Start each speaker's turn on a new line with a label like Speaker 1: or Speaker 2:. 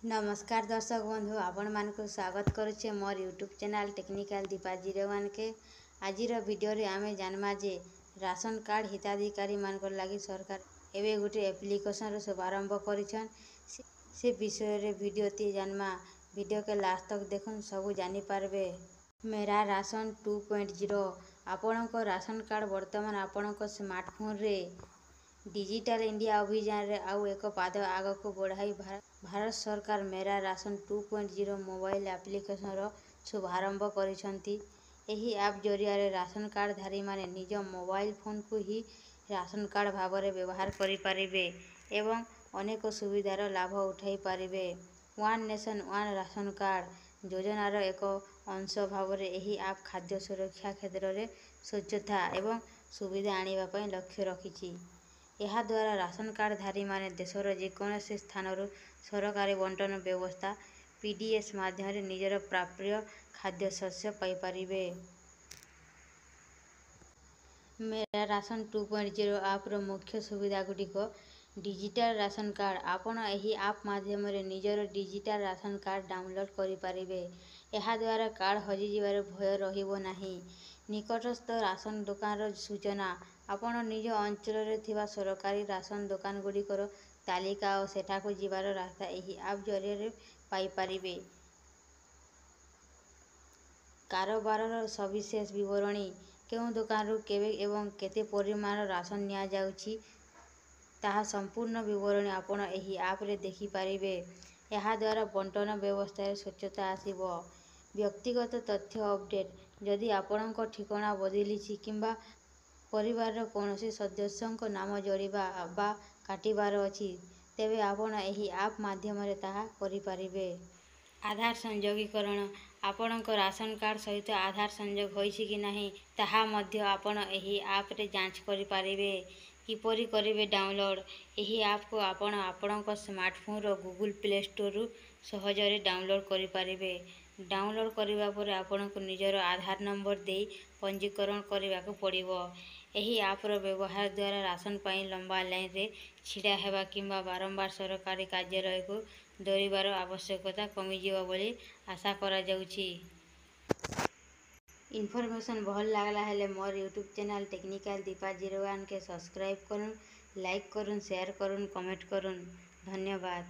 Speaker 1: नमस्कार दर्शक बंधु आपण मानक स्वागत करुचे मोर यूट्यूब चैनल टेक्निकल दीपा 01 के आज वीडियो रे आमे जानमा जे राशन कार्ड हिताधिकारी मानकर लागि सरकार एवं गोटे एप्लिकेशन शुभारंभ करिछन से विषय रे वीडियो ती जानमा। वीडियो के लास्ट तक देखुन सब जानी पारबे। मेरा राशन 2.0 आपणको राशन कार्ड वर्तमान आपणको स्मार्टफोन रे डिजिटल इंडिया अभियान रे आउ एक पाद आग को बढ़ाई भारत सरकार मेरा राशन 2.0 मोबाइल एप्लिकेशन रो शुभारंभ करिसंती। एही ऐप जरिया रे राशन कार्ड धारी माने निज मोबाइल फोन को ही राशन कार्ड भाव रे व्यवहार करि परिबे एवं अनेक सुविधार लाभ उठाई परिबे। One nation one ration card योजनार एक अंश भाव रे एही ऐप खाद्य सुरक्षा क्षेत्र रे स्वच्छता एवं सुविधा आनिबा पई लक्ष्य रखिछि। यह द्वारा राशन कार्ड धारी माने देशर जेकोसी स्थान सरकारी बंटन व्यवस्था पीडीएस माध्यम रे निजर प्राप्य खाद्य शस्य पाई परिबे। मेरा राशन 2.0 ऐप रो मुख्य सुविधा गुडिक डिजिटल राशन कार्ड आपण एही ऐप माध्यम रे निजर डिजिटल राशन कार्ड डाउनलोड करि परिबे। यह द्वारा कार्ड हजि जिबार भय रहिबो नाही। निकटस्थ राशन दुकान रो सूचना आपण निज अंचल रे थिबा सरकारी राशन दुकान गुडिकर तालिका और सेठा को जिबार रास्ता एही ऐप जरिया रे पाई परिबे। कारोबार सविशेष विवरणी केउ दुकान रू केबे एवं केते परिमाण राशन निया जाउछि ताहा संपूर्ण विवरणी आपण एही ऐप रे देखि परिबे। यह द्वारा बंटन व्यवस्था रे स्वच्छता आसीबो। व्यक्तिगत तथ्य अपडेट जदि आपणको ठिकाना बदलिछि किंबा परिवार रो कोनोसी सदस्यको नाम जोड़िबा बा काटिबार अछि तेबे आपण एही ऐप माध्यम रे ताहा करि परिबे। आधार संयोगीकरण आपणको राशन कार्ड सहित आधार संयोग होइछि कि नाही ताहा मध्य आपण एही ऐप रे जांच करि परिबे। किपरि करिवे डाउनलोड एही ऐप को आपण आपणको स्मार्टफोन रो गूगल प्ले स्टोर रु सहजरे डाउनलोड करि परिबे। डाउनलोड करिबा परे आपणको निजर आधार नंबर देई पंजीकरण करिबाको पड़िबो। एही ऐप रो व्यवहार द्वारा राशन पाई लंबा लाइन रे छिड़ा हेबा किंबा बारंबार सरकारी कार्यालय को दौड़िबार आवश्यकता कमी जिवो बोली आशा करा जाउछि। इनफॉरमेशन भल लागला हेले मोर यूट्यूब चैनल टेक्निकल दीपा 01 के सब्सक्राइब करुन, लाइक करुन, शेयर करुन, कमेंट करुन। धन्यवाद।